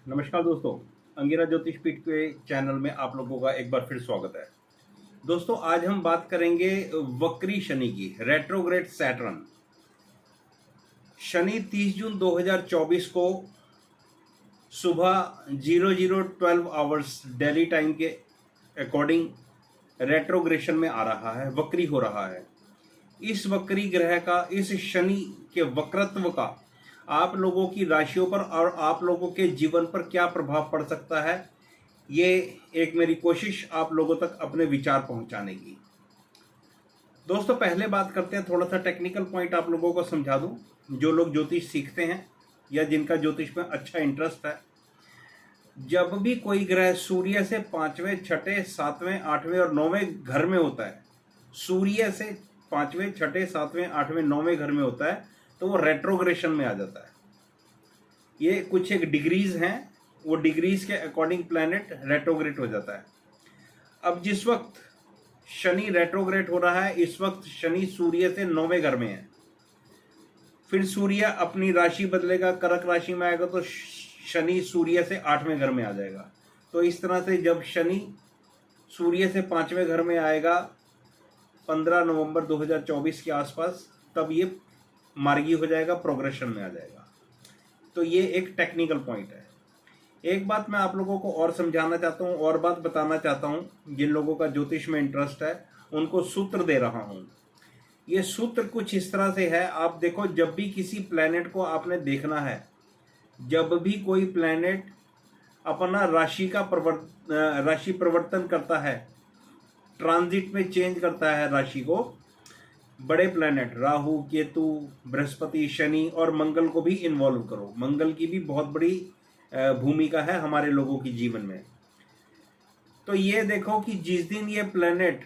नमस्कार दोस्तों, अंगिरा ज्योतिष पीठ के चैनल में आप लोगों का एक बार फिर स्वागत है। दोस्तों, आज हम बात करेंगे वक्री शनि की, रेट्रोग्रेड सैटर्न। शनि 30 जून 2024 को सुबह 00:12 आवर्स दिल्ली टाइम के अकॉर्डिंग रेट्रोग्रेशन में आ रहा है, वक्री हो रहा है। इस वक्री ग्रह का, इस शनि के वक्रत्व का आप लोगों की राशियों पर और आप लोगों के जीवन पर क्या प्रभाव पड़ सकता है, ये एक मेरी कोशिश आप लोगों तक अपने विचार पहुंचाने की। दोस्तों, पहले बात करते हैं, थोड़ा सा टेक्निकल पॉइंट आप लोगों को समझा दूं। जो लोग ज्योतिष सीखते हैं या जिनका ज्योतिष में अच्छा इंटरेस्ट है, जब भी कोई ग्रह सूर्य से 5वें, 6ठे, 7वें, 8वें और 9वें घर में होता है, सूर्य से 5वें, 6ठे, 7वें, 8वें, 9वें घर में होता है, तो वो रेट्रोग्रेशन में आ जाता है। ये कुछ एक डिग्रीज हैं, वो डिग्रीज के अकॉर्डिंग प्लैनेट रेट्रोग्रेट हो जाता है। अब जिस वक्त शनि रेट्रोग्रेट हो रहा है, इस वक्त शनि सूर्य से 9वें घर में है। फिर सूर्य अपनी राशि बदलेगा, कर्क राशि में आएगा तो शनि सूर्य से 8वें घर में आ जाएगा। तो इस तरह से जब शनि सूर्य से 5वें घर में आएगा 15 नवंबर 2024 के आसपास, तब ये मार्गी हो जाएगा, प्रोग्रेशन में आ जाएगा। तो ये एक टेक्निकल पॉइंट है। एक बात मैं आप लोगों को और समझाना चाहता हूँ, और बात बताना चाहता हूँ। जिन लोगों का ज्योतिष में इंटरेस्ट है उनको सूत्र दे रहा हूँ। ये सूत्र कुछ इस तरह से है। आप देखो, जब भी किसी प्लैनेट को आपने देखना है, जब भी कोई प्लैनेट अपना राशि परिवर्तन करता है, ट्रांजिट में चेंज करता है राशि को, बड़े प्लैनेट राहु, केतु, बृहस्पति, शनि और मंगल को भी इन्वॉल्व करो। मंगल की भी बहुत बड़ी भूमिका है हमारे लोगों की जीवन में। तो ये देखो कि जिस दिन ये प्लैनेट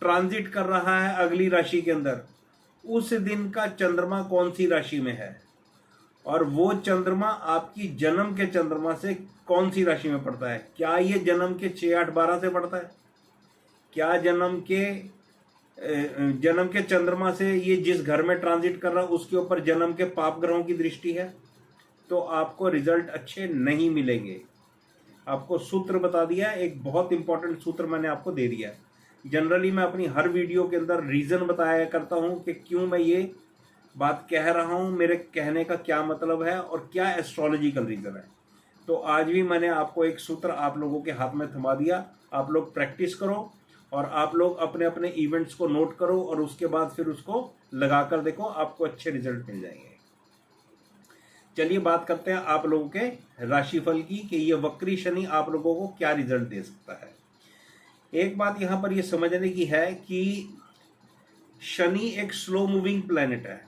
ट्रांजिट कर रहा है अगली राशि के अंदर, उस दिन का चंद्रमा कौन सी राशि में है, और वो चंद्रमा आपकी जन्म के चंद्रमा से कौन सी राशि में पड़ता है। क्या ये जन्म के 6, 8, 12 से पड़ता है? क्या जन्म के चंद्रमा से ये जिस घर में ट्रांजिट कर रहा है उसके ऊपर जन्म के पाप ग्रहों की दृष्टि है? तो आपको रिजल्ट अच्छे नहीं मिलेंगे। आपको सूत्र बता दिया है, एक बहुत इंपॉर्टेंट सूत्र मैंने आपको दे दिया है। जनरली मैं अपनी हर वीडियो के अंदर रीजन बताया करता हूं कि क्यों मैं ये बात कह रहा हूं, मेरे कहने का क्या मतलब है और क्या एस्ट्रोलॉजिकल रीजन है। तो आज भी मैंने आपको एक सूत्र आप लोगों के हाथ में थमा दिया। आप लोग प्रैक्टिस करो और आप लोग अपने अपने इवेंट्स को नोट करो और उसके बाद फिर उसको लगाकर देखो, आपको अच्छे रिजल्ट मिल जाएंगे। चलिए बात करते हैं आप लोगों के राशिफल की कि ये वक्री शनि आप लोगों को क्या रिजल्ट दे सकता है। एक बात यहां पर ये समझने की है कि शनि एक स्लो मूविंग प्लैनेट है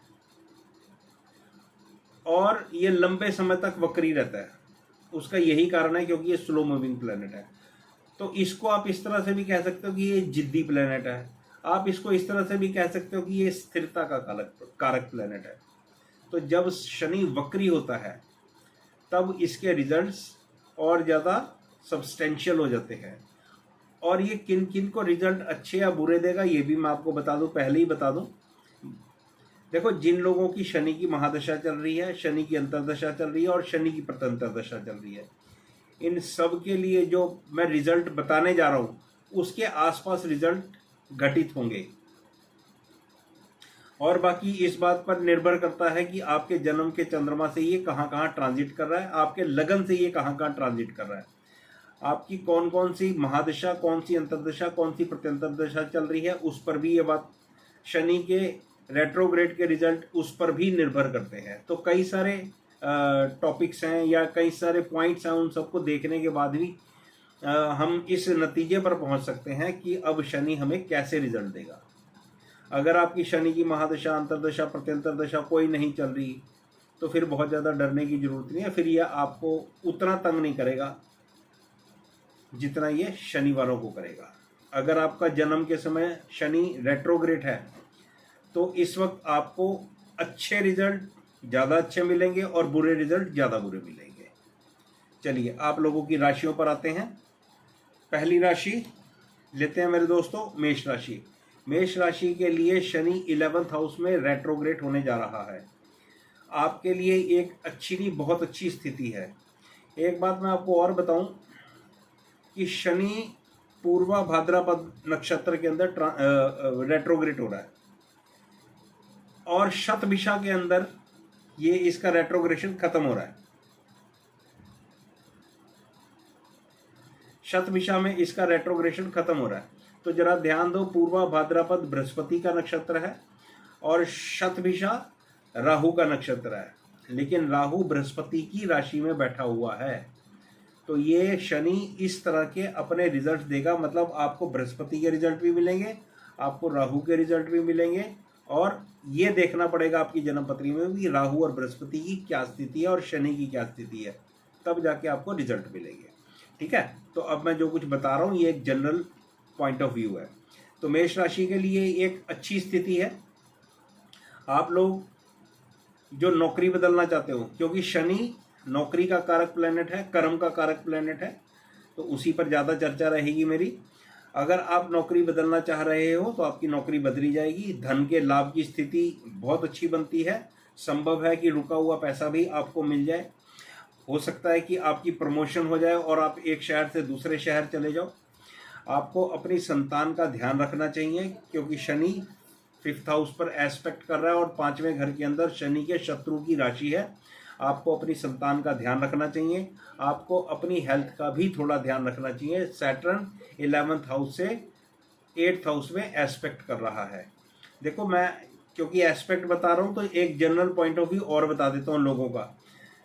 और ये लंबे समय तक वक्री रहता है। उसका यही कारण है क्योंकि ये स्लो मूविंग प्लैनेट है। तो इसको आप इस तरह से भी कह सकते हो कि ये जिद्दी प्लैनेट है। आप इसको इस तरह से भी कह सकते हो कि ये स्थिरता का कारक प्लैनेट है। तो जब शनि वक्री होता है तब इसके रिजल्ट्स और ज़्यादा सब्सटेंशियल हो जाते हैं। और ये किन किन को रिजल्ट अच्छे या बुरे देगा ये भी मैं आपको बता दूं, पहले ही बता दूं। देखो, जिन लोगों की शनि की महादशा चल रही है, शनि की अंतर्दशा चल रही है और शनि की प्रत्यंतरदशा चल रही है, इन सब के लिए जो मैं रिजल्ट बताने जा रहा हूं उसके आसपास रिजल्ट घटित होंगे। और बाकी इस बात पर निर्भर करता है कि आपके जन्म के चंद्रमा से ये कहाँ कहाँ ट्रांजिट कर रहा है, आपके लगन से ये कहाँ कहाँ ट्रांजिट कर रहा है, आपकी कौन कौन सी महादशा, कौन सी अंतर्दशा, कौन सी प्रत्यंतरदशा चल रही है, उस पर भी ये बात, शनि के रेट्रोग्रेड के रिजल्ट उस पर भी निर्भर करते हैं। तो कई सारे टॉपिक्स हैं या कई सारे पॉइंट्स हैं, उन सबको देखने के बाद भी हम इस नतीजे पर पहुंच सकते हैं कि अब शनि हमें कैसे रिजल्ट देगा। अगर आपकी शनि की महादशा, अंतर्दशा, प्रत्यंतरदशा कोई नहीं चल रही तो फिर बहुत ज़्यादा डरने की जरूरत नहीं है। फिर यह आपको उतना तंग नहीं करेगा जितना ये शनिवारों को करेगा। अगर आपका जन्म के समय शनि रेट्रोग्रेड है तो इस वक्त आपको अच्छे रिजल्ट ज़्यादा अच्छे मिलेंगे और बुरे रिजल्ट ज़्यादा बुरे मिलेंगे। चलिए आप लोगों की राशियों पर आते हैं। पहली राशि लेते हैं मेरे दोस्तों, मेष राशि। मेष राशि के लिए शनि 11th हाउस में रेट्रोग्रेड होने जा रहा है। आपके लिए एक अच्छी नहीं, बहुत अच्छी स्थिति है, एक बात मैं आपको और बताऊं कि शनि पूर्वा भाद्रपद नक्षत्र के अंदर रेट्रोग्रेड हो रहा है और शतभिषा के अंदर ये इसका रेट्रोग्रेशन खत्म हो रहा है। शतभिषा में इसका रेट्रोग्रेशन खत्म हो रहा है। तो जरा ध्यान दो, पूर्वा भाद्रपद बृहस्पति का नक्षत्र है और शतभिषा राहु का नक्षत्र है, लेकिन राहु बृहस्पति की राशि में बैठा हुआ है। तो ये शनि इस तरह के अपने रिजल्ट देगा, मतलब आपको बृहस्पति के रिजल्ट भी मिलेंगे, आपको राहु के रिजल्ट भी मिलेंगे, और ये देखना पड़ेगा आपकी जन्मपत्री में भी राहु और बृहस्पति की क्या स्थिति है और शनि की क्या स्थिति है, तब जाके आपको रिजल्ट मिलेंगे। ठीक है, तो अब मैं जो कुछ बता रहा हूँ ये एक जनरल पॉइंट ऑफ व्यू है। तो मेष राशि के लिए एक अच्छी स्थिति है। आप लोग जो नौकरी बदलना चाहते हो, क्योंकि शनि नौकरी का कारक प्लैनेट है, कर्म का कारक प्लैनेट है, तो उसी पर ज़्यादा चर्चा रहेगी मेरी। अगर आप नौकरी बदलना चाह रहे हो तो आपकी नौकरी बदली जाएगी। धन के लाभ की स्थिति बहुत अच्छी बनती है। संभव है कि रुका हुआ पैसा भी आपको मिल जाए। हो सकता है कि आपकी प्रमोशन हो जाए और आप एक शहर से दूसरे शहर चले जाओ। आपको अपनी संतान का ध्यान रखना चाहिए, क्योंकि शनि 5th हाउस पर एस्पेक्ट कर रहा है और 5वें घर के अंदर शनि के शत्रु की राशि है। आपको अपनी संतान का ध्यान रखना चाहिए। आपको अपनी हेल्थ का भी थोड़ा ध्यान रखना चाहिए। सैटर्न 11th हाउस से 8th हाउस में एस्पेक्ट कर रहा है। देखो, मैं क्योंकि एस्पेक्ट बता रहा हूँ तो एक जनरल पॉइंट ऑफ व्यू और बता देता हूँ लोगों का।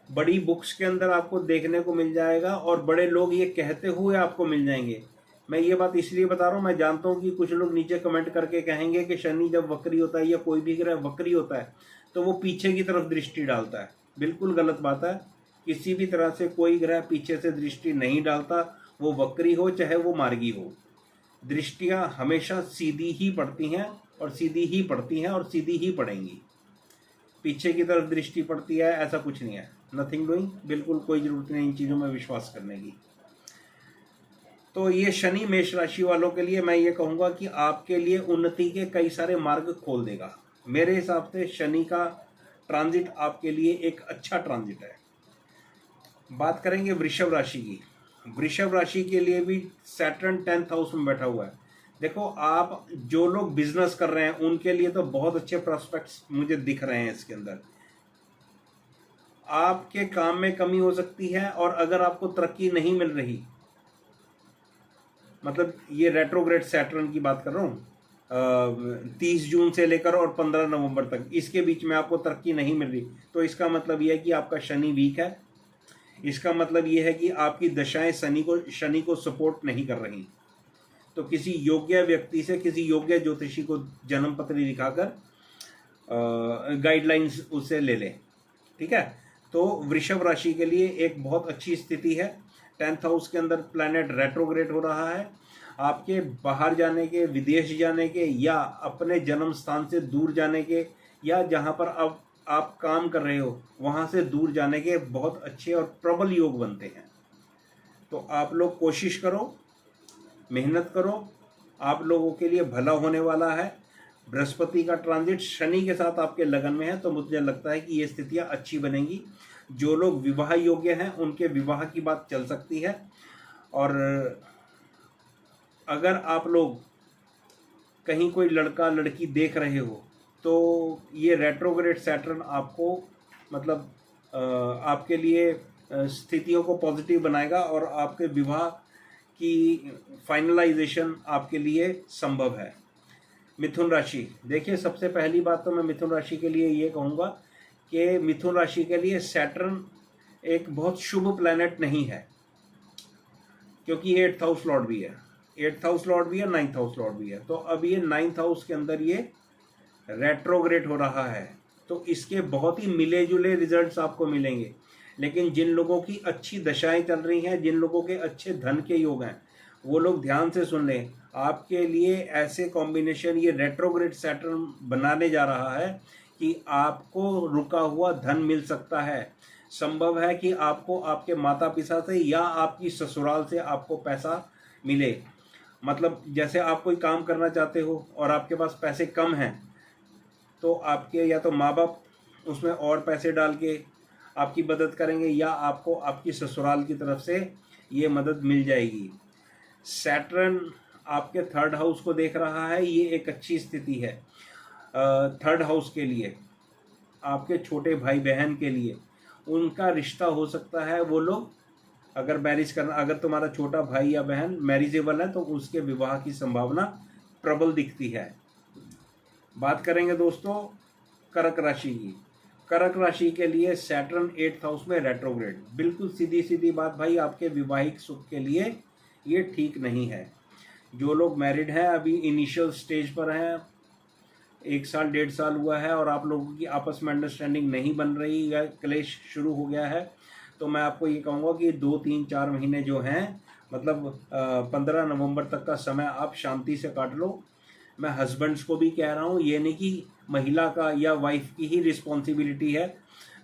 बड़ी बुक्स के अंदर आपको देखने को मिल जाएगा और बड़े लोग ये कहते हुए आपको मिल जाएंगे। मैं ये बात इसलिए बता रहा हूँ, मैं जानता हूँ कि कुछ लोग नीचे कमेंट करके कहेंगे कि शनि जब वक्री होता है या कोई भी ग्रह वक्री होता है तो वो पीछे की तरफ दृष्टि डालता है। बिल्कुल गलत बात है। किसी भी तरह से कोई ग्रह पीछे से दृष्टि नहीं डालता, वो वक्री हो चाहे वो मार्गी हो। दृष्टियां हमेशा सीधी ही पड़ती हैं और सीधी ही पड़ती हैं और सीधी ही पड़ेंगी। पीछे की तरफ दृष्टि पड़ती है ऐसा कुछ नहीं है। नथिंग डूइंग, बिल्कुल कोई जरूरत नहीं इन चीज़ों में विश्वास करने की। तो ये शनि मेष राशि वालों के लिए मैं ये कहूँगा कि आपके लिए उन्नति के कई सारे मार्ग खोल देगा। मेरे हिसाब से शनि का ट्रांजिट आपके लिए एक अच्छा ट्रांजिट है। बात करेंगे वृषभ राशि की। वृषभ राशि के लिए भी सैटर्न 10th हाउस में बैठा हुआ है। देखो, आप जो लोग बिजनेस कर रहे हैं उनके लिए तो बहुत अच्छे प्रोस्पेक्ट्स मुझे दिख रहे हैं इसके अंदर। आपके काम में कमी हो सकती है, और अगर आपको तरक्की नहीं मिल रही, मतलब ये रेट्रोग्रेड सैटर्न की बात कर रहा हूँ, 30 जून से लेकर और 15 नवंबर तक, इसके बीच में आपको तरक्की नहीं मिल रही, तो इसका मतलब यह है कि आपका शनि वीक है। इसका मतलब यह है कि आपकी दशाएं शनि को सपोर्ट नहीं कर रही। तो किसी योग्य व्यक्ति से, किसी योग्य ज्योतिषी को जन्म पत्री दिखाकर गाइडलाइंस उससे ले लें। ठीक है, तो वृषभ राशि के लिए एक बहुत अच्छी स्थिति है। 10th हाउस के अंदर प्लैनेट रेट्रोग्रेड हो रहा है। आपके बाहर जाने के, विदेश जाने के, या अपने जन्म स्थान से दूर जाने के, या जहां पर अब आप काम कर रहे हो वहां से दूर जाने के बहुत अच्छे और प्रबल योग बनते हैं। तो आप लोग कोशिश करो, मेहनत करो, आप लोगों के लिए भला होने वाला है। बृहस्पति का ट्रांजिट शनि के साथ आपके लगन में है, तो मुझे लगता है कि ये स्थितियां अच्छी बनेंगी। जो लोग विवाह योग्य हैं उनके विवाह की बात चल सकती है। और अगर आप लोग कहीं कोई लड़का लड़की देख रहे हो तो ये रेट्रोग्रेड सैटर्न आपको, मतलब आपके लिए स्थितियों को पॉजिटिव बनाएगा और आपके विवाह की फाइनलाइजेशन आपके लिए संभव है। मिथुन राशि, देखिए, सबसे पहली बात तो मैं मिथुन राशि के लिए ये कहूँगा कि मिथुन राशि के लिए सैटर्न एक बहुत शुभ प्लैनेट नहीं है, क्योंकि 8th हाउस लॉर्ड भी है, 8th हाउस लॉर्ड भी है, 9th हाउस लॉर्ड भी है। तो अब ये 9th हाउस के अंदर ये रेट्रोग्रेड हो रहा है, तो इसके बहुत ही मिले जुले रिजल्ट्स आपको मिलेंगे। लेकिन जिन लोगों की अच्छी दशाएं चल रही हैं, जिन लोगों के अच्छे धन के योग हैं, वो लोग ध्यान से सुन लें। आपके लिए ऐसे कॉम्बिनेशन ये रेट्रोग्रेड सैटर्न बनाने जा रहा है कि आपको रुका हुआ धन मिल सकता है। संभव है कि आपको आपके माता पिता से या आपकी ससुराल से आपको पैसा मिले। मतलब जैसे आप कोई काम करना चाहते हो और आपके पास पैसे कम हैं, तो आपके या तो माँ बाप उसमें और पैसे डाल के आपकी मदद करेंगे या आपको आपकी ससुराल की तरफ से ये मदद मिल जाएगी। सैटर्न आपके थर्ड हाउस को देख रहा है, ये एक अच्छी स्थिति है थर्ड हाउस के लिए। आपके छोटे भाई बहन के लिए उनका रिश्ता हो सकता है, वो लोग अगर मैरिज करना, अगर तुम्हारा छोटा भाई या बहन मैरिजेबल है तो उसके विवाह की संभावना प्रबल दिखती है। बात करेंगे दोस्तों कर्क राशि की। कर्क राशि के लिए सैटर्न 8th हाउस में रेट्रोग्रेड, बिल्कुल सीधी सीधी बात भाई, आपके विवाहिक सुख के लिए ये ठीक नहीं है। जो लोग मैरिड हैं, अभी इनिशियल स्टेज पर हैं, 1 साल 1.5 साल हुआ है और आप लोगों की आपस में अंडरस्टैंडिंग नहीं बन रही या क्लेश शुरू हो गया है, तो मैं आपको ये कहूँगा कि 2, 3, 4 महीने जो हैं, मतलब 15 नवंबर तक का समय आप शांति से काट लो। मैं हस्बैंड्स को भी कह रहा हूँ, ये नहीं कि महिला का या वाइफ की ही रिस्पॉन्सिबिलिटी है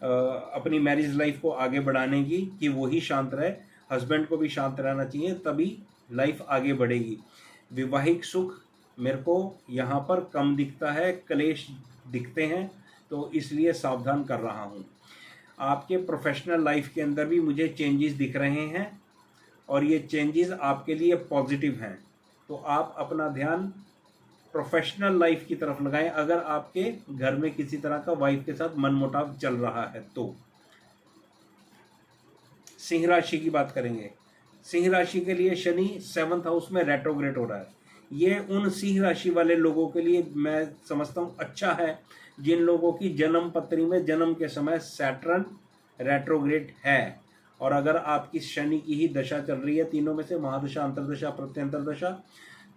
अपनी मैरिज लाइफ को आगे बढ़ाने की कि वो ही शांत रहे, हस्बैंड को भी शांत रहना चाहिए, तभी लाइफ आगे बढ़ेगी। वैवाहिक सुख मेरे को यहाँ पर कम दिखता है, क्लेश दिखते हैं, तो इसलिए सावधान कर रहा हूँ। आपके प्रोफेशनल लाइफ के अंदर भी मुझे चेंजेस दिख रहे हैं और ये चेंजेस आपके लिए पॉजिटिव हैं, तो आप अपना ध्यान प्रोफेशनल लाइफ की तरफ लगाएं अगर आपके घर में किसी तरह का वाइफ के साथ मनमुटाव चल रहा है तो। सिंह राशि की बात करेंगे। सिंह राशि के लिए शनि 7th हाउस में रेट्रोग्रेड हो रहा है। ये उन सिंह राशि वाले लोगों के लिए मैं समझता हूँ अच्छा है जिन लोगों की जन्म पत्री में जन्म के समय सैटर्न रेट्रोग्रेड है, और अगर आपकी शनि की ही दशा चल रही है, तीनों में से महादशा, अंतरदशा, प्रत्यंतर दशा,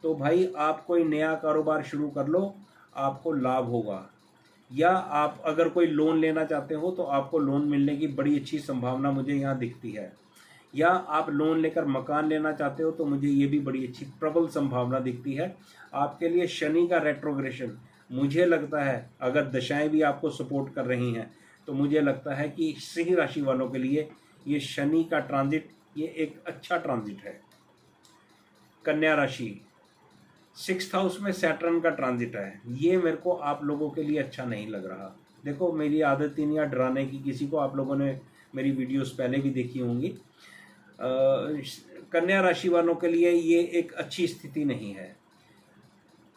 तो भाई आप कोई नया कारोबार शुरू कर लो, आपको लाभ होगा। या आप अगर कोई लोन लेना चाहते हो तो आपको लोन मिलने की बड़ी अच्छी संभावना मुझे यहाँ दिखती है। या आप लोन लेकर मकान लेना चाहते हो तो मुझे ये भी बड़ी अच्छी प्रबल संभावना दिखती है। आपके लिए शनि का रेट्रोग्रेशन मुझे लगता है, अगर दशाएं भी आपको सपोर्ट कर रही हैं, तो मुझे लगता है कि सिंह राशि वालों के लिए ये शनि का ट्रांजिट ये एक अच्छा ट्रांजिट है। कन्या राशि 6th हाउस में सैटर्न का ट्रांजिट है, ये मेरे को आप लोगों के लिए अच्छा नहीं लग रहा। देखो मेरी आदत ही नहीं है डराने की किसी को, आप लोगों ने मेरी वीडियोस पहले भी देखी होंगी। कन्या राशि वालों के लिए ये एक अच्छी स्थिति नहीं है।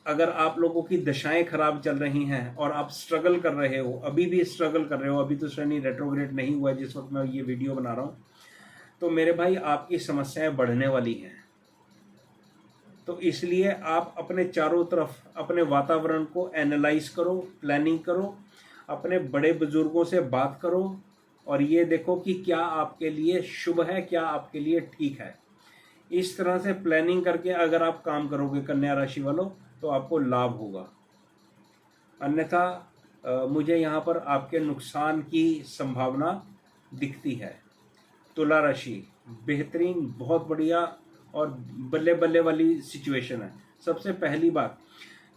अगर आप लोगों की दशाएं खराब चल रही हैं और आप स्ट्रगल कर रहे हो, अभी भी स्ट्रगल कर रहे हो, अभी तो शनि रेट्रोग्रेड नहीं हुआ जिस वक्त मैं ये वीडियो बना रहा हूँ, तो मेरे भाई आपकी समस्याएं बढ़ने वाली हैं। तो इसलिए आप अपने चारों तरफ अपने वातावरण को एनालाइज करो, प्लानिंग करो, अपने बड़े बुजुर्गों से बात करो और ये देखो कि क्या आपके लिए शुभ है, क्या आपके लिए ठीक है। इस तरह से प्लानिंग करके अगर आप काम करोगे कन्या राशि वालों, तो आपको लाभ होगा। अन्यथा मुझे यहाँ पर आपके नुकसान की संभावना दिखती है। तुला राशि बेहतरीन, बहुत बढ़िया और बल्ले बल्ले वाली सिचुएशन है। सबसे पहली बात,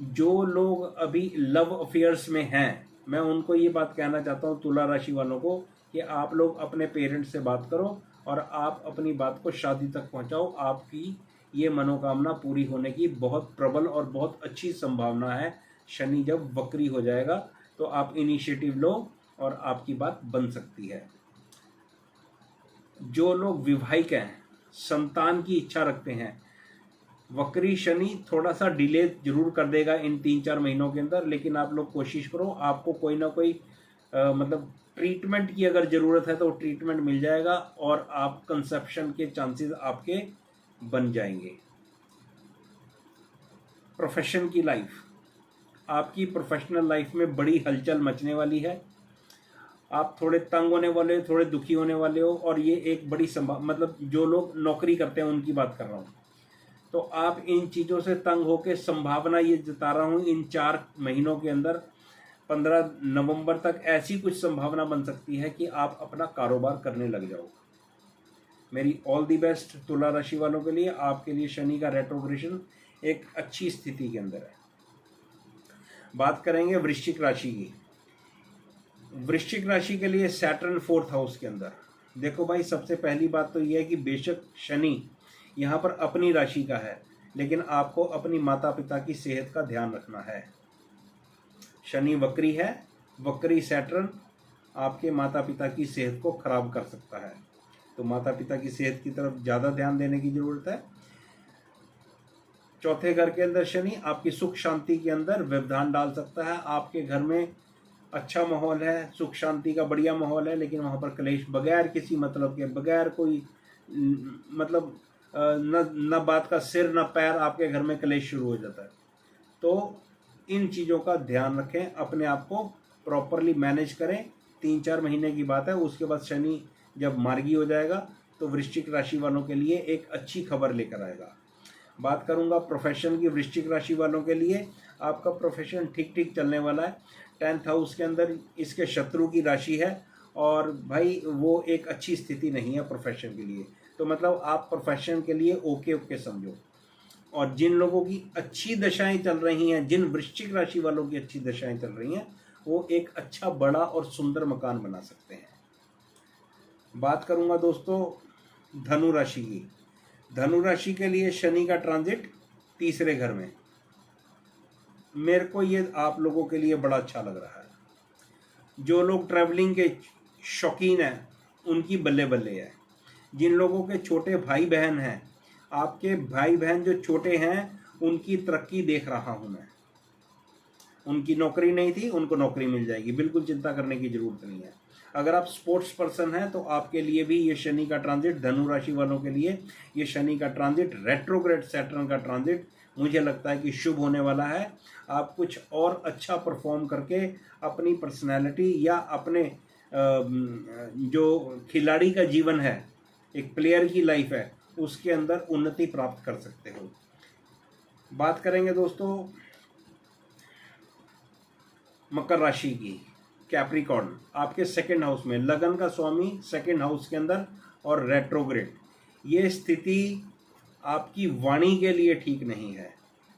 जो लोग अभी लव अफेयर्स में हैं, मैं उनको ये बात कहना चाहता हूँ तुला राशि वालों को कि आप लोग अपने पेरेंट्स से बात करो और आप अपनी बात को शादी तक पहुँचाओ। आपकी ये मनोकामना पूरी होने की बहुत प्रबल और बहुत अच्छी संभावना है। शनि जब वक्री हो जाएगा तो आप इनिशिएटिव लो और आपकी बात बन सकती है। जो लोग विवाहिक हैं, संतान की इच्छा रखते हैं, वक्री शनि थोड़ा सा डिले जरूर कर देगा इन 3-4 महीनों के अंदर, लेकिन आप लोग कोशिश करो, आपको कोई ना कोई मतलब ट्रीटमेंट की अगर ज़रूरत है तो ट्रीटमेंट मिल जाएगा और आप कंसेप्शन के चांसेस आपके बन जाएंगे। प्रोफेशन की लाइफ, आपकी प्रोफेशनल लाइफ में बड़ी हलचल मचने वाली है। आप थोड़े तंग होने वाले हो, थोड़े दुखी होने वाले हो, और ये एक बड़ी मतलब जो लोग नौकरी करते हैं उनकी बात कर रहा हूँ, तो आप इन चीज़ों से तंग होकर संभावना ये जता रहा हूँ इन 4 महीनों के अंदर 15 नवंबर तक ऐसी कुछ संभावना बन सकती है कि आप अपना कारोबार करने लग जाओ। मेरी ऑल दी बेस्ट तुला राशि वालों के लिए। आपके लिए शनि का रेट्रोग्रेशन एक अच्छी स्थिति के अंदर है। बात करेंगे वृश्चिक राशि की। वृश्चिक राशि के लिए सैटर्न 4th हाउस के अंदर। देखो भाई, सबसे पहली बात तो यह है कि बेशक शनि यहाँ पर अपनी राशि का है, लेकिन आपको अपनी माता पिता की सेहत का ध्यान रखना है। शनि वक्री है, वक्री सैटर्न आपके माता पिता की सेहत को खराब कर सकता है। तो माता पिता की सेहत की तरफ ज़्यादा ध्यान देने की ज़रूरत है। चौथे घर के अंदर शनि आपकी सुख शांति के अंदर व्यवधान डाल सकता है। आपके घर में अच्छा माहौल है, सुख शांति का बढ़िया माहौल है, लेकिन वहाँ पर क्लेश बगैर किसी मतलब के, बगैर कोई मतलब न बात का सिर न पैर, आपके घर में क्लेश शुरू हो जाता है। तो इन चीज़ों का ध्यान रखें, अपने आप को प्रॉपरली मैनेज करें। 3-4 महीने की बात है, उसके बाद शनि जब मार्गी हो जाएगा तो वृश्चिक राशि वालों के लिए एक अच्छी खबर लेकर आएगा। बात करूंगा प्रोफेशन की। वृश्चिक राशि वालों के लिए आपका प्रोफेशन ठीक ठीक चलने वाला है। 10th हाउस के अंदर इसके शत्रु की राशि है और भाई वो एक अच्छी स्थिति नहीं है प्रोफेशन के लिए। तो मतलब आप प्रोफेशन के लिए ओके समझो। और जिन लोगों की अच्छी दशाएं चल रही हैं, जिन वृश्चिक राशि वालों की अच्छी दशाएं चल रही हैं, वो एक अच्छा बड़ा और सुंदर मकान बना सकते हैं। बात करूंगा दोस्तों धनु राशि की। धनु राशि के लिए शनि का ट्रांजिट तीसरे घर में, मेरे को ये आप लोगों के लिए बड़ा अच्छा लग रहा है। जो लोग ट्रैवलिंग के शौकीन हैं उनकी बल्ले बल्ले है। जिन लोगों के छोटे भाई बहन हैं, आपके भाई बहन जो छोटे हैं, उनकी तरक्की देख रहा हूं मैं। उनकी नौकरी नहीं थी, उनको नौकरी मिल जाएगी, बिल्कुल चिंता करने की जरूरत नहीं है। अगर आप स्पोर्ट्स पर्सन हैं तो आपके लिए भी ये शनि का ट्रांजिट, धनु राशि वालों के लिए ये शनि का ट्रांजिट, रेट्रोग्रेड सैटर्न का ट्रांजिट मुझे लगता है कि शुभ होने वाला है। आप कुछ और अच्छा परफॉर्म करके अपनी पर्सनैलिटी या अपने जो खिलाड़ी का जीवन है, एक प्लेयर की लाइफ है, उसके अंदर उन्नति प्राप्त कर सकते हो। बात करेंगे दोस्तों मकर राशि की। कैप्रिकॉर्न आपके सेकंड हाउस में, लगन का स्वामी सेकंड हाउस के अंदर और रेट्रोग्रेड। ये स्थिति आपकी वाणी के लिए ठीक नहीं है।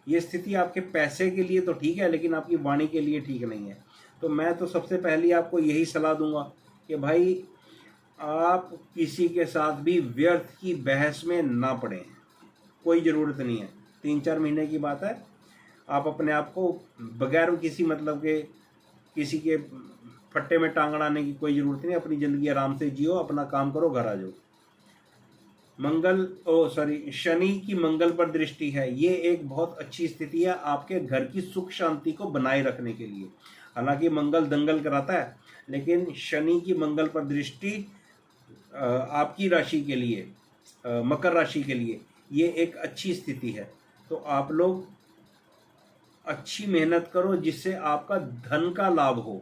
ये स्थिति आपके पैसे के लिए तो ठीक है, लेकिन आपकी वाणी के लिए ठीक नहीं है। तो मैं तो सबसे पहले आपको यही सलाह दूंगा कि भाई आप किसी के साथ भी व्यर्थ की बहस में ना पड़ें, कोई ज़रूरत नहीं है। 3-4 महीने की बात है। आप अपने आप को बगैर किसी मतलब के, किसी के फट्टे में टांग अड़ाने की कोई ज़रूरत नहीं। अपनी ज़िंदगी आराम से जियो, अपना काम करो, घर आ जाओ। शनि की मंगल पर दृष्टि है। ये एक बहुत अच्छी स्थिति है आपके घर की सुख शांति को बनाए रखने के लिए। हालांकि मंगल दंगल कराता है, लेकिन शनि की मंगल पर दृष्टि आपकी राशि के लिए, मकर राशि के लिए ये एक अच्छी स्थिति है। तो आप लोग अच्छी मेहनत करो जिससे आपका धन का लाभ हो,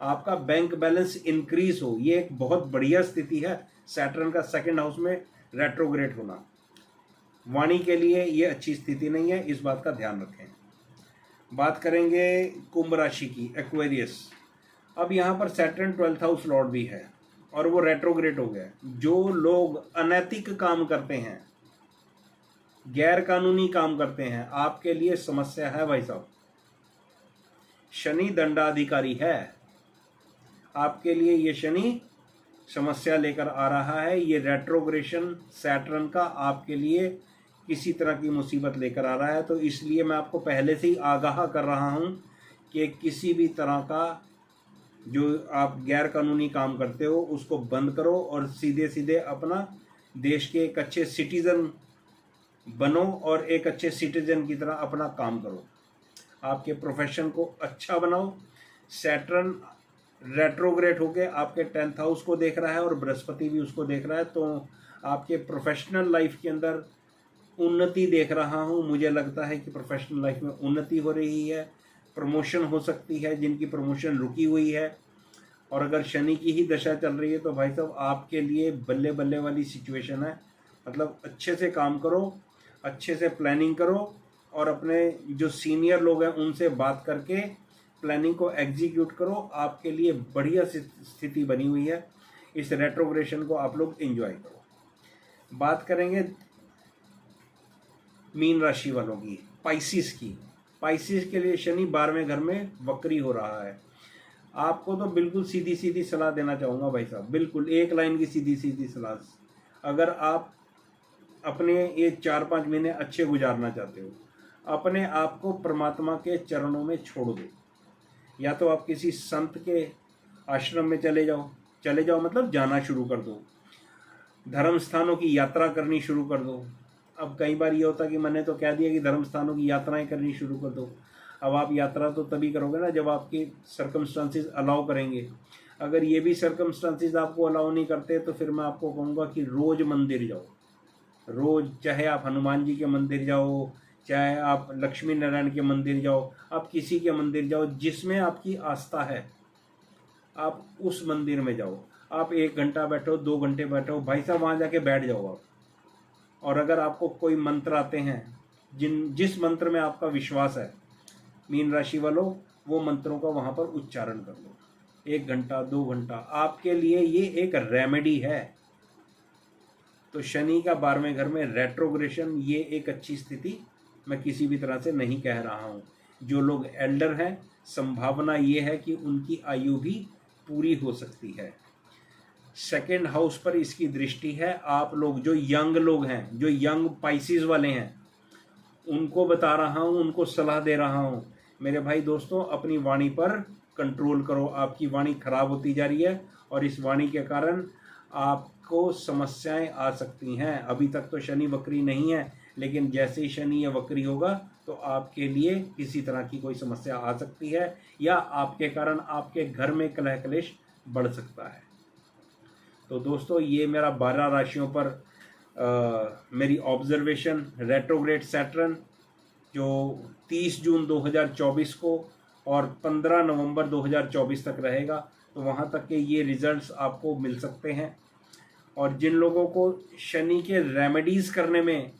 आपका बैंक बैलेंस इंक्रीज हो। ये एक बहुत बढ़िया स्थिति है सैटर्न का सेकंड हाउस में रेट्रोग्रेड होना। वाणी के लिए ये अच्छी स्थिति नहीं है, इस बात का ध्यान रखें। बात करेंगे कुंभ राशि की, एक्वेरियस। अब यहाँ पर सैटर्न 12th हाउस लॉर्ड भी है और वो रेट्रोग्रेड हो गया। जो लोग अनैतिक काम करते हैं, गैर कानूनी काम करते हैं, आपके लिए समस्या है भाई साहब। शनि दंडाधिकारी है, आपके लिए ये शनि समस्या लेकर आ रहा है। ये रेट्रोग्रेशन सैटर्न का आपके लिए किसी तरह की मुसीबत लेकर आ रहा है। तो इसलिए मैं आपको पहले से ही आगाह कर रहा हूं कि किसी भी तरह का जो आप गैर कानूनी काम करते हो उसको बंद करो और सीधे सीधे अपना देश के एक अच्छे सिटीजन बनो और एक अच्छे सिटीजन की तरह अपना काम करो। आपके प्रोफेशन को अच्छा बनाओ। सैटर्न रेट्रोग्रेड होके आपके 10th हाउस को देख रहा है और बृहस्पति भी उसको देख रहा है। तो आपके प्रोफेशनल लाइफ के अंदर उन्नति देख रहा हूँ। मुझे लगता है कि प्रोफेशनल लाइफ में उन्नति हो रही है, प्रमोशन हो सकती है जिनकी प्रमोशन रुकी हुई है। और अगर शनि की ही दशा चल रही है तो भाई साहब आपके लिए बल्ले बल्ले वाली सिचुएशन है। मतलब अच्छे से काम करो, अच्छे से प्लानिंग करो और अपने जो सीनियर लोग हैं उनसे बात करके प्लानिंग को एग्जीक्यूट करो। आपके लिए बढ़िया स्थिति बनी हुई है। इस रेट्रोग्रेशन को आप लोग एंजॉय करो। बात करेंगे मीन राशि वालों की, पाइसिस की। पाइसिस के लिए शनि 12वें घर में वक्री हो रहा है। आपको तो बिल्कुल सीधी सीधी सलाह देना चाहूँगा भाई साहब, बिल्कुल एक लाइन की सीधी सीधी सलाह। अगर आप अपने ये 4-5 महीने अच्छे गुजारना चाहते हो, अपने आप को परमात्मा के चरणों में छोड़ दो। या तो आप किसी संत के आश्रम में चले जाओ मतलब जाना शुरू कर दो, धर्म स्थानों की यात्रा करनी शुरू कर दो। अब कई बार ये होता कि मैंने तो कह दिया कि धर्म स्थानों की यात्राएं करनी शुरू कर दो। अब आप यात्रा तो तभी करोगे ना जब आपके सर्कमस्टांसिस अलाउ करेंगे। अगर ये भी सर्कमस्टांसिस आपको अलाउ नहीं करते तो फिर मैं आपको कहूँगा कि रोज़ मंदिर जाओ, रोज़, चाहे आप हनुमान जी के मंदिर जाओ, चाहे आप लक्ष्मी नारायण के मंदिर जाओ, आप किसी के मंदिर जाओ जिसमें आपकी आस्था है, आप उस मंदिर में जाओ। आप 1 घंटा बैठो, 2 घंटे बैठो, भाई साहब वहाँ जाके बैठ जाओ आप। और अगर आपको कोई मंत्र आते हैं जिस मंत्र में आपका विश्वास है, मीन राशि वालों, वो मंत्रों का वहाँ पर उच्चारण कर लो। 1 घंटा 2 घंटा आपके लिए ये एक रेमेडी है। तो शनि का 12वें घर में रेट्रोग्रेशन ये एक अच्छी स्थिति मैं किसी भी तरह से नहीं कह रहा हूँ। जो लोग एल्डर हैं, संभावना ये है कि उनकी आयु भी पूरी हो सकती है। सेकेंड हाउस पर इसकी दृष्टि है। आप लोग जो यंग लोग हैं, जो यंग पाइसिस वाले हैं, उनको बता रहा हूँ, उनको सलाह दे रहा हूँ, मेरे भाई दोस्तों, अपनी वाणी पर कंट्रोल करो। आपकी वाणी खराब होती जा रही है और इस वाणी के कारण आपको समस्याएं आ सकती हैं। अभी तक तो शनि वक्री नहीं है, लेकिन जैसे ही शनि या वक्री होगा तो आपके लिए किसी तरह की कोई समस्या आ सकती है, या आपके कारण आपके घर में कलह कलेश बढ़ सकता है। तो दोस्तों, ये मेरा 12 राशियों पर मेरी ऑब्जर्वेशन, रेट्रोग्रेड सैटर्न जो 30 जून 2024 को और 15 नवंबर 2024 तक रहेगा, तो वहाँ तक के ये रिजल्ट्स आपको मिल सकते हैं। और जिन लोगों को शनि के रेमेडीज़ करने में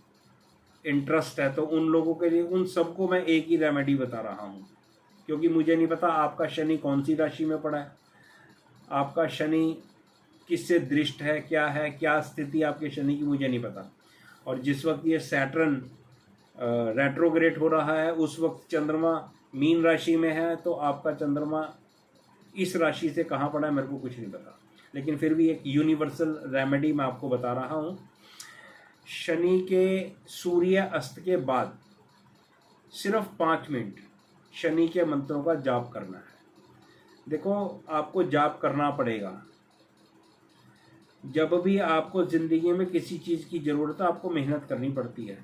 इंटरेस्ट है, तो उन लोगों के लिए, उन सबको मैं एक ही रेमेडी बता रहा हूँ, क्योंकि मुझे नहीं पता आपका शनि कौन सी राशि में पड़ा है, आपका शनि किससे दृष्ट है, क्या स्थिति आपके शनि की, मुझे नहीं पता। और जिस वक्त ये सैटर्न रेट्रोग्रेड हो रहा है, उस वक्त चंद्रमा मीन राशि में है, तो आपका चंद्रमा इस राशि से कहाँ पड़ा है मेरे को कुछ नहीं पता, लेकिन फिर भी एक यूनिवर्सल रेमेडी मैं आपको बता रहा हूँ। शनि के सूर्य अस्त के बाद सिर्फ 5 मिनट शनि के मंत्रों का जाप करना है। देखो, आपको जाप करना पड़ेगा। जब भी आपको ज़िंदगी में किसी चीज़ की ज़रूरत है, आपको मेहनत करनी पड़ती है।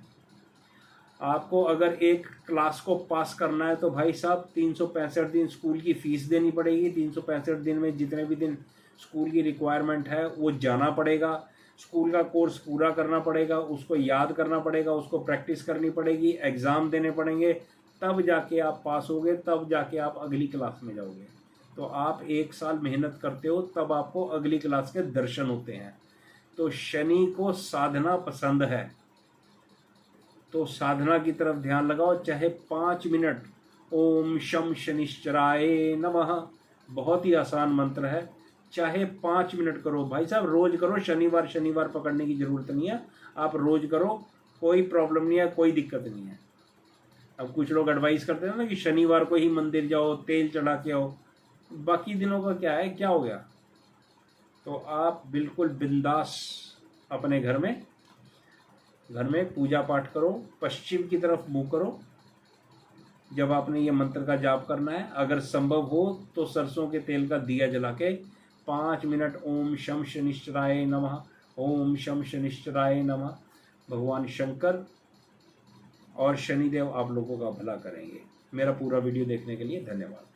आपको अगर एक क्लास को पास करना है तो भाई साहब 365 दिन स्कूल की फ़ीस देनी पड़ेगी। 365 दिन में जितने भी दिन स्कूल की रिक्वायरमेंट है वो जाना पड़ेगा, स्कूल का कोर्स पूरा करना पड़ेगा, उसको याद करना पड़ेगा, उसको प्रैक्टिस करनी पड़ेगी, एग्ज़ाम देने पड़ेंगे, तब जाके आप पास होगे, तब जाके आप अगली क्लास में जाओगे। तो आप 1 साल मेहनत करते हो, तब आपको अगली क्लास के दर्शन होते हैं। तो शनि को साधना पसंद है, तो साधना की तरफ ध्यान लगाओ। चाहे 5 मिनट ओम शम शनिश्चराय नमः, बहुत ही आसान मंत्र है, चाहे 5 मिनट करो भाई साहब, रोज करो। शनिवार पकड़ने की जरूरत नहीं है, आप रोज करो, कोई प्रॉब्लम नहीं है, कोई दिक्कत नहीं है। अब कुछ लोग एडवाइस करते हैं ना कि शनिवार को ही मंदिर जाओ, तेल चढ़ा के आओ, बाकी दिनों का क्या है, क्या हो गया। तो आप बिल्कुल बिंदास अपने घर में पूजा पाठ करो, पश्चिम की तरफ मुंह करो जब आपने ये मंत्र का जाप करना है। अगर संभव हो तो सरसों के तेल का दिया जला के 5 मिनट ओम शम शनिश्चराय नमः, ओम शम शनिश्चराय नमः। भगवान शंकर और शनिदेव आप लोगों का भला करेंगे। मेरा पूरा वीडियो देखने के लिए धन्यवाद।